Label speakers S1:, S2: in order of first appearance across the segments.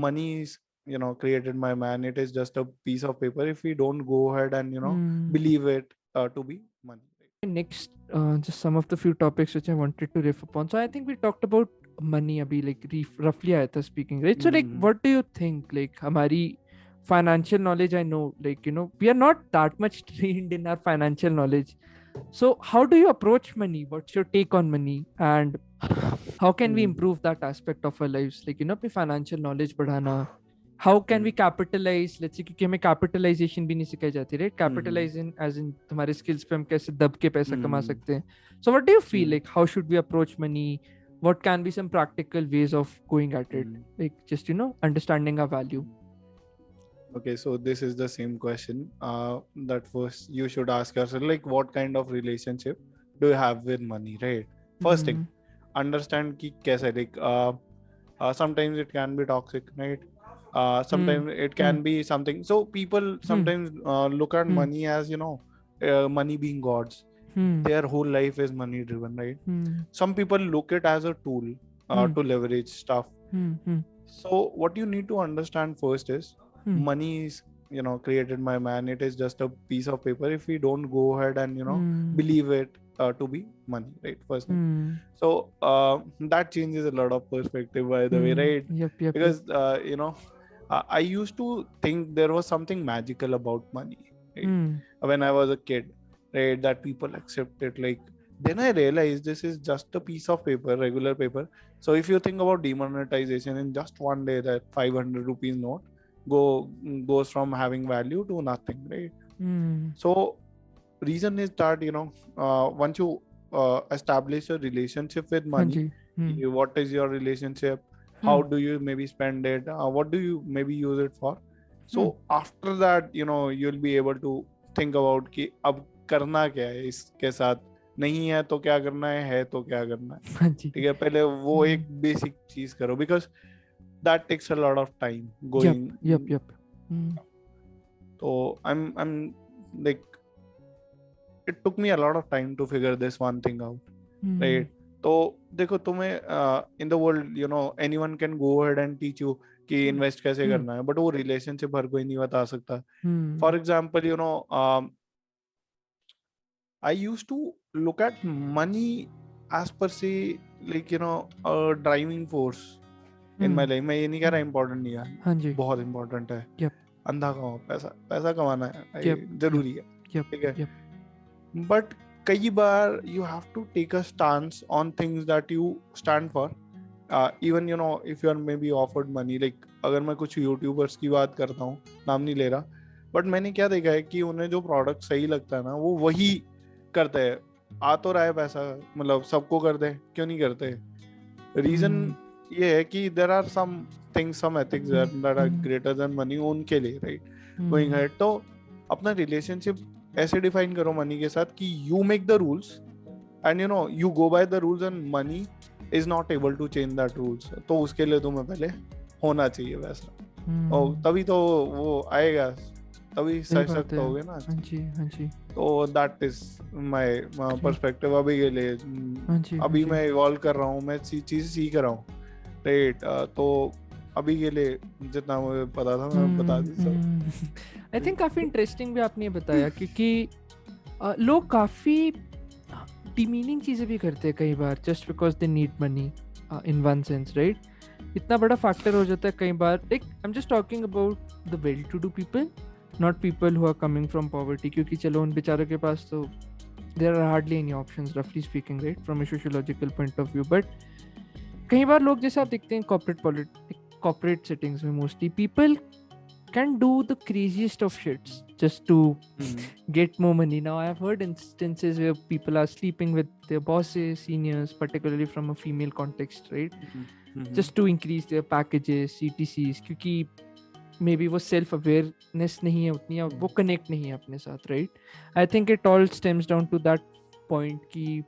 S1: money is, created by man. It is just a piece of paper if we don't go ahead and, believe it to be money. Right?
S2: Next, just some of the few topics which I wanted to riff upon. So I think we talked about money abhi, like roughly आया था speaking, right? So like,
S1: Mm-hmm.
S2: what do you think? Like, हमारी financial knowledge, I know, like, we are not that much trained in our financial knowledge. So how do you approach money? What's your take on money? And how can we improve that aspect of our lives? Like, अपनी financial knowledge बढ़ाना. How can we capitalize? Let's say क्योंकि हमें capitalization भी नहीं सिखाई जाती, right? Capitalize in as in तुम्हारे skills पे हम कैसे दब के पैसा कमा सकते हैं. So what do you feel like? How should we approach money? What can be some practical ways of going at it? Like just understanding our value.
S1: Okay, so this is the same question that first you should ask yourself, like, what kind of relationship do you have with money, right? First thing, understand ki kaise, like, sometimes it can be toxic, right? Sometimes it can be something. So people sometimes look at money as, money being gods. Their whole life is money driven, right? Some people look it as a tool to leverage stuff. So what you need to understand first is money is, created by man. It is just a piece of paper if we don't go ahead and, believe it to be money, right? First thing. So that changes a lot of perspective, by the way, right?
S2: Yep.
S1: Because I used to think there was something magical about money, right? When I was a kid, right, that people accept it. Like, then I realized this is just a piece of paper, regular paper. So if you think about demonetization, in just one day, that 500 rupees note goes from having value to nothing, right? So reason is that, once you establish a relationship with money, what is your relationship, how do you maybe spend it, what do you maybe use it for? So after that, you'll be able to think about कि अब करना क्या है इसके साथ, नहीं है तो क्या करना है तो क्या करना है, ठीक है? पहले वो एक बेसिक चीज करो, because that takes a lot of time going.
S2: Yep.
S1: So I'm like, it took me a lot of time to figure this one thing out, right? तो देखो तुम्हें in the world, anyone can go ahead and teach you कि invest कैसे करना है, but वो relationship हर कोई नहीं बता सकता. For example, I used to look at money as per se, like, a driving force in my life. मैं ये नहीं कह रहा important नहीं है, बहुत important है. अंधा कमाओ, पैसा कमाना है, जरूरी है, ठीक है? But कई बार you have to take a stance on things that you stand for. Even, if you are maybe offered money, like अगर मैं कुछ यूट्यूबर्स की बात करता हूँ, नाम नहीं ले रहा, बट मैंने क्या देखा है कि उन्हें जो प्रोडक्ट सही लगता है ना, वो वही करते हैं. आ तो रहा है पैसा, मतलब सबको कर दे, क्यों नहीं करते? रीजन ये है कि there are some things, some ethics that are greater than money उनके लिए, राइट? गोइंग हेड, तो अपना रिलेशनशिप ऐसे डिफाइन करो मनी के साथ कि you make the rules and you go by the rules and money is not able to change that rules. तो उसके लिए तुम्हें पहले होना चाहिए वैसा, और तभी तो वो आएगा, तभी सशक्त होगे ना. तो दैट इज माय पर्सपेक्टिव अभी के लिए. अभी मैं इवॉल्व कर रहा हूँ, मैं चीज सीख रहा हूँ, राइट? तो अभी के लिए जितना मुझे पता था मैं बता दी सब.
S2: आई थिंक काफी इंटरेस्टिंग भी आपने बताया, क्योंकि लोग काफी डिमीनिंग चीजें भी करते हैं कई बार, just because they need money in one sense, right? इतना बड़ा फैक्टर हो जाता है कई बार. Like I am just talking about the well to do people, not people who are coming from poverty, क्योंकि चलो उन बेचारों के पास तो there are hardly any options, रफली speaking, right, from a sociological point of view. But कई बार लोग जैसे आप देखते हैं कॉर्पोरेट सेटिंग्स में, mostly people can do the craziest of shits just to get more money. Now I have heard instances where people are sleeping with their bosses, seniors, particularly from a female context, right? Just to increase their packages, CTCs, क्योंकि maybe वो self awareness नहीं है उतनी, या वो connect नहीं है अपने साथ, right? I think it all stems down to that point कि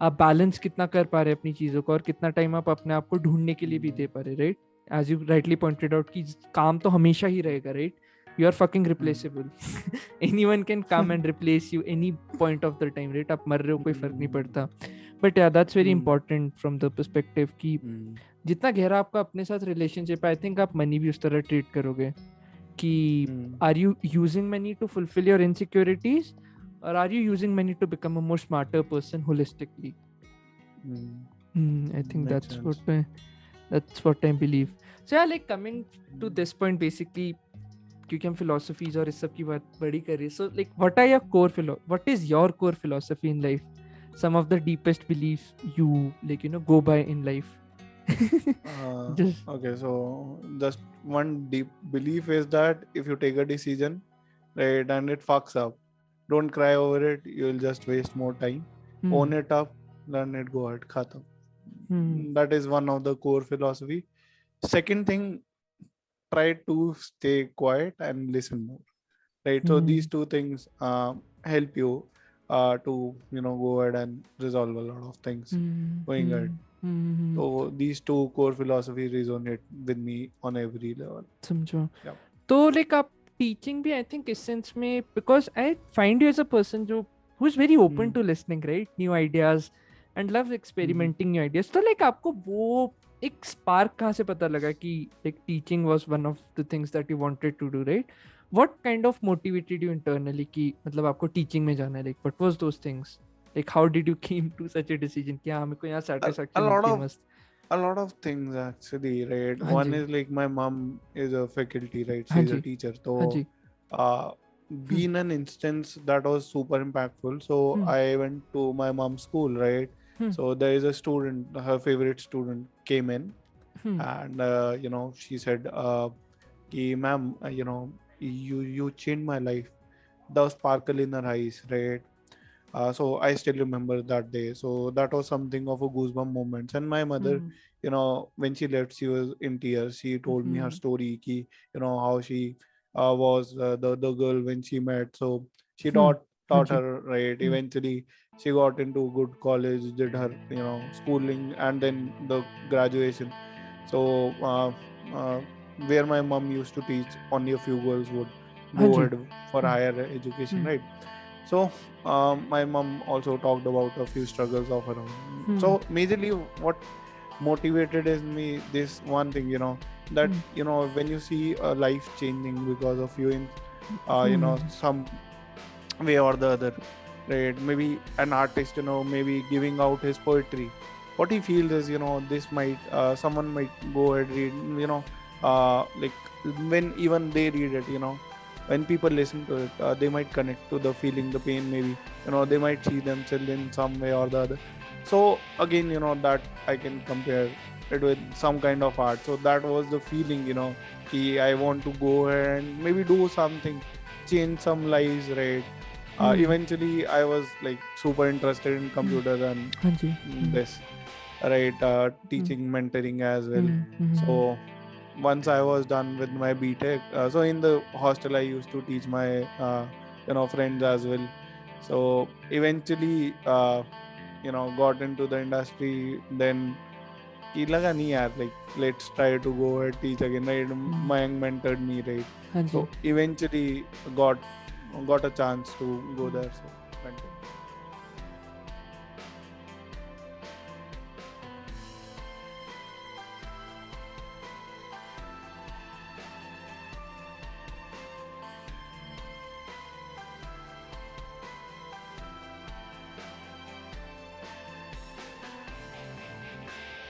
S2: आप बैलेंस कितना कर पा रहे अपनी चीज़ों को, और कितना टाइम आप अपने आप को ढूंढने के लिए भी दे पा रहे, right? As you rightly pointed out कि काम तो हमेशा ही रहेगा, right? You are fucking replaceable. Anyone can come and replace you any point of the time, right? आप मर रहे हो, कोई फर्क नहीं पड़ता. बट या that's very important from the perspective कि जितना गहरा आपका अपने साथ रिलेशनशिप है, आई थिंक आप मनी भी उस तरह ट्रीट करोगे कि are you using money to fulfil your insecurities और are you using money to become a more smarter person holistically. I think that's what I believe. So yeah, like coming to this point basically, क्योंकि हम philosophies और इस सब की बात बड़ी कर रही है, so like what is your core philosophy in life, some of the deepest beliefs you like go by in life?
S1: Okay, so just one deep belief is that if you take a decision, right, and it fucks up, don't cry over it, you'll just waste more time. Own it up, learn it, go ahead, khatam. That is one of the core philosophy. Second thing, try to stay quiet and listen more, right? So these two things help you to go ahead and resolve a lot of things going ahead. So these two core philosophies resonate with me on every level.
S2: समझो. तो like आप teaching भी I think इस sense में, because I find you as a person who is very open to listening, right, new ideas and loves experimenting new ideas. तो like आपको वो एक spark कहाँ से पता लगा कि like teaching was one of the things that you wanted to do, right? What kind of motivated you internally कि मतलब आपको teaching में जाना है, like what was those things? Like how did you came to such a decision कि हाँ मेरे को यहाँ satisfaction मिलती है मस्त?
S1: A lot of things actually, right? One is like my mom is a faculty, right? She's a teacher. So been an instance that was super impactful. So I went to my mom's school, right? So there is a student, her favorite student came in, and she said, "Ki ma'am, you changed my life." The sparkle in her eyes, right? So I still remember that day. So that was something of a goosebump moment. And my mother, when she left, she was in tears. She told me her story, ki, how she was the girl when she met. So she taught her, right? Eventually she got into good college, did her schooling, and then the graduation. So where my mom used to teach, only a few girls would go ahead for higher education, right? So my mom also talked about a few struggles of her own. So majorly what motivated is me this one thing, that when you see a life changing because of you in some way or the other, right? Maybe an artist, maybe giving out his poetry, what he feels is this might someone might go ahead read, like when even they read it, when people listen to it, they might connect to the feeling, the pain, maybe they might see themselves in some way or the other. So again, that I can compare it with some kind of art. So that was the feeling, I want to go ahead and maybe do something, change some lives, right? Eventually I was like super interested in computers and this, right? Teaching, mentoring as well. So once I was done with my BTech, so in the hostel I used to teach my friends as well. So eventually got into the industry. Then कि लगा नहीं यार, like let's try to go and teach again, right? Mayank mentored me, right? So eventually got a chance to go there. So